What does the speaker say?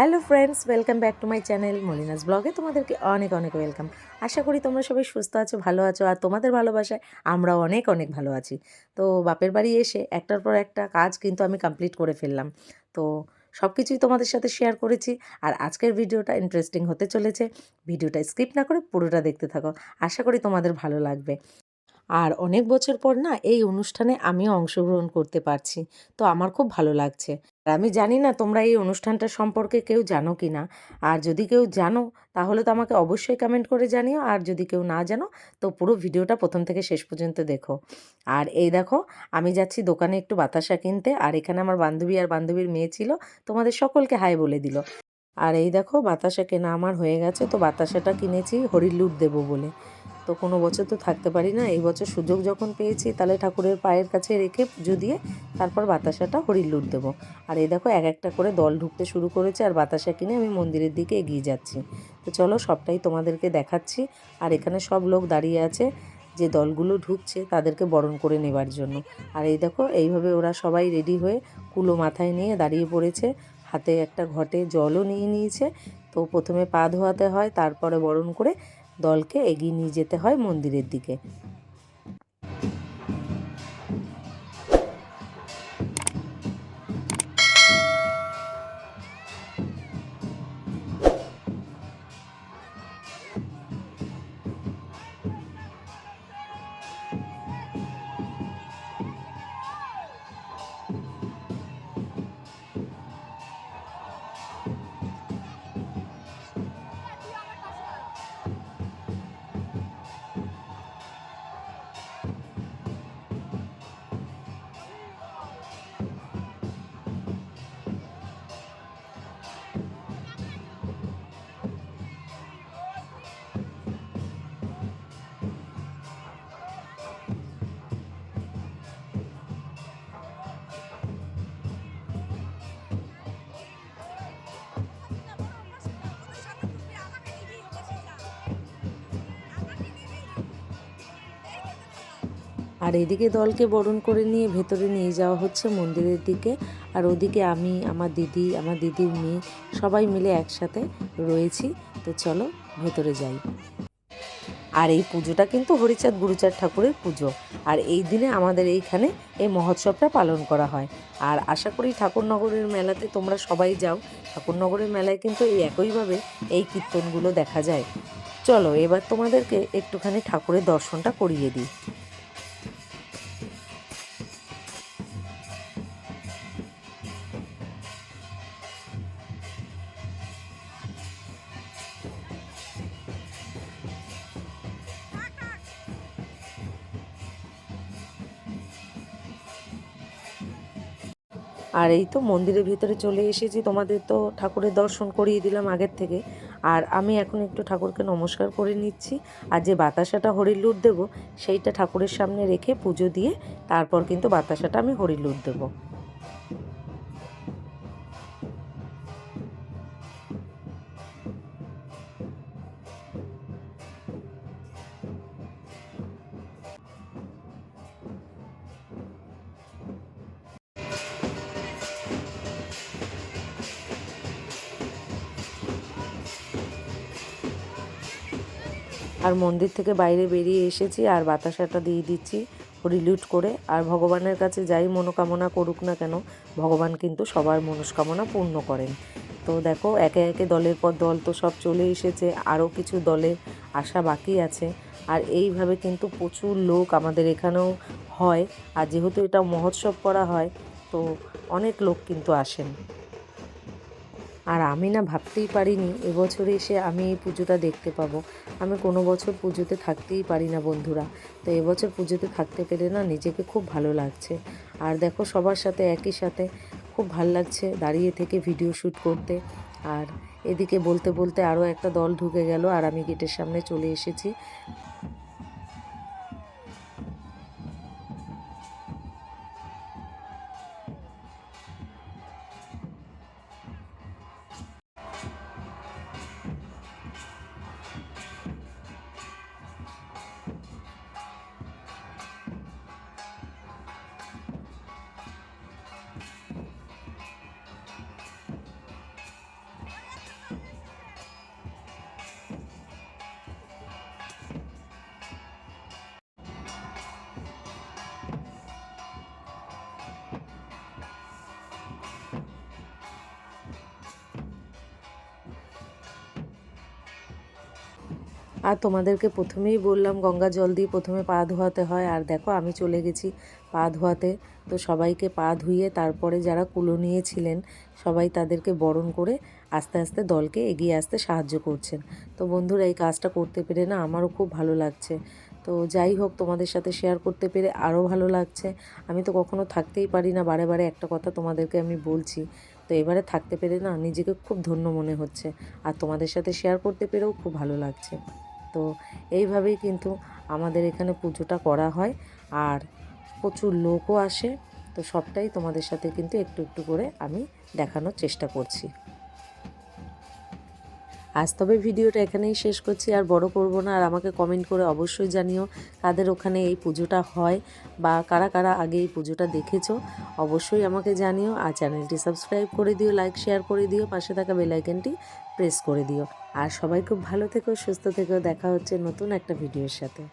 Hello friends, welcome back to my channel Molina's ব্লগে। তোমাদেরকে অনেক অনেক ওয়েলকাম। আশা করি তোমরা সবাই সুস্থ আছো, ভালো আছো, আর তোমাদের ভালোবাসায় আমরাও অনেক অনেক ভালো আছি। তো বাপের বাড়ি এসে একটার পর একটা কাজ কিন্তু আমি কমপ্লিট করে ফেললাম। তো সব কিছুই তোমাদের সাথে শেয়ার করেছি। আর আজকের ভিডিওটা ইন্টারেস্টিং হতে চলেছে। ভিডিওটা স্কিপ না করে পুরোটা দেখতে থাকো, আশা করি তোমাদের ভালো লাগবে। আর অনেক বছর পর না এই অনুষ্ঠানে আমিও অংশগ্রহণ করতে পারছি, তো আমার খুব ভালো লাগছে। আর আমি জানি না তোমরা এই অনুষ্ঠানটা সম্পর্কে কেউ জানো কি না। আর যদি কেউ জানো তাহলে তো আমাকে অবশ্যই কমেন্ট করে জানিও, আর যদি কেউ না জানো তো পুরো ভিডিওটা প্রথম থেকে শেষ পর্যন্ত দেখো। আর এই দেখো, আমি যাচ্ছি দোকানে একটু বাতাসা কিনতে, আর এখানে আমার বান্ধবী আর বান্ধবীর মেয়ে ছিল, তোমাদের সকলকে হাই বলে দিল। আর এই দেখো, বাতাসা কেনা আমার হয়ে গেছে। তো বাতাসাটা কিনেছি হরির লুট দেবো বলে। তো কোনো বছর তো থাকতে পারি না, এই বছর সুযোগ যখন পেয়েছি তাহলে ঠাকুরের পায়ের কাছে রেখে পুজো দিয়ে তারপর বাতাসাটা হরির লুট দেবো। আর এই দেখো, এক একটা করে দল ঢুকতে শুরু করেছে, আর বাতাসা কিনে আমি মন্দিরের দিকে এগিয়ে যাচ্ছি। তো চলো সবটাই তোমাদেরকে দেখাচ্ছি। আর এখানে সব লোক দাঁড়িয়ে আছে, যে দলগুলো ঢুকছে তাদেরকে বরণ করে নেবার জন্য। আর এই দেখো, এইভাবে ওরা সবাই রেডি হয়ে কুলো মাথায় নিয়ে দাঁড়িয়ে পড়েছে, হাতে একটা ঘটে জলও নিয়ে নিয়েছে। তো প্রথমে পা ধোয়াতে হয়, তারপরে বরণ করে দলকে এগিয়ে নিয়ে যেতে হয় মন্দিরের দিকে। আর এদিকে দলকে বরণ করে নিয়ে ভেতরে নিয়ে যাওয়া হচ্ছে মন্দিরের দিকে। আর ওদিকে আমি, আমার দিদি, আমার দিদির মেয়ে সবাই মিলে একসাথে রয়েছি। তো চলো ভেতরে যাই। আর এই পুজোটা কিন্তু হরিচাঁদ গুরুচাঁদ ঠাকুরের পুজো। আর এই দিনে আমাদের এইখানে এই মহোৎসবটা পালন করা হয়। আর আশা করি ঠাকুরনগরের মেলাতে তোমরা সবাই যাও। ঠাকুরনগরের মেলায় কিন্তু এই একইভাবে এই কীর্তনগুলো দেখা যায়। চলো এবার তোমাদেরকে একটুখানি ঠাকুরের দর্শনটা করিয়ে দিই। আর এই তো মন্দিরের ভিতরে চলে এসেছি, তোমাদের তো ঠাকুরের দর্শন করিয়ে দিলাম আগের থেকে। আর আমি এখন একটু ঠাকুরকে নমস্কার করে নিচ্ছি। আর যে বাতাসাটা হরির লুট দেবো সেইটা ঠাকুরের সামনে রেখে পুজো দিয়ে তারপর কিন্তু বাতাসাটা আমি হরির লুট দেবো। আর মন্দির থেকে বাইরে বেরিয়ে এসেছি, আর বাতাসাটা দিয়ে দিচ্ছি হরিলুট করে। আর ভগবানের কাছে যাই মনোকামনা করুক না কেন, ভগবান কিন্তু সবার মনস্কামনা পূর্ণ করেন। তো দেখো, একে একে দলের পর দল তো সব চলে এসেছে, আরও কিছু দলের আসা বাকি আছে। আর এইভাবে কিন্তু প্রচুর লোক আমাদের এখানেও হয়। আর যেহেতু এটা মহোৎসব করা হয়, তো অনেক লোক কিন্তু আসেন। আর আমি না ভাবতেই পারিনি এবছরে এসে আমি এই পুজোটা দেখতে পাবো। আমি কোনো বছর পুজোতে থাকতেই পারি না বন্ধুরা। তো এবছর পুজোতে থাকতে পেরে না নিজেকে খুব ভালো লাগছে। আর দেখো, সবার সাথে একই সাথে খুব ভাল লাগছে দাঁড়িয়ে থেকে ভিডিও শ্যুট করতে। আর এদিকে বলতে বলতে আরও একটা দল ঢুকে গেল, আর আমি গেটের সামনে চলে এসেছি। আর তোমাদেরকে প্রথমেই বললাম গঙ্গা জল দিয়ে প্রথমে পা ধোয়াতে হয়, আর দেখো আমি চলে গেছি পা ধোয়াতে। তো সবাইকে পা ধুইয়ে তারপরে যারা কুলো নিয়েছিলেন সবাই তাদেরকে বরণ করে আস্তে আস্তে দলকে এগিয়ে আসতে সাহায্য করছেন। তো বন্ধুরা, এই কাজটা করতে পেরে না আমারও খুব ভালো লাগছে। তো যাই হোক, তোমাদের সাথে শেয়ার করতে পেরে আরও ভালো লাগছে। আমি তো কখনো থাকতেই পারি না, বারে বারে একটা কথা তোমাদেরকে আমি বলছি। তো এবারে থাকতে পেরে না নিজেকে খুব ধন্য মনে হচ্ছে, আর তোমাদের সাথে শেয়ার করতে পেরেও খুব ভালো লাগছে। তো এইভাবেই কিন্তু আমাদের এখানে পুজোটা করা হয়, আর প্রচুর লোকও আসে। তো সবটাই তোমাদের সাথে কিন্তু একটু একটু করে আমি দেখানোর চেষ্টা করছি। আজ তবে ভিডিওটা এখানেই শেষ করছি, আর বড় করব না। আর আমাকে কমেন্ট করে অবশ্যই জানিও কাদের ওখানে এই পুজোটা হয়, বা কারা কারা আগে এই পুজোটা দেখেছো অবশ্যই আমাকে জানিও। আর চ্যানেলটি সাবস্ক্রাইব করে দিও, লাইক শেয়ার করে দিও, পাশে থাকা বেল আইকনটি প্রেস করে দিও। আর সবাই খুব ভালো থেকো, সুস্থ থেকো। দেখা হচ্ছে নতুন একটা ভিডিওর সাথে।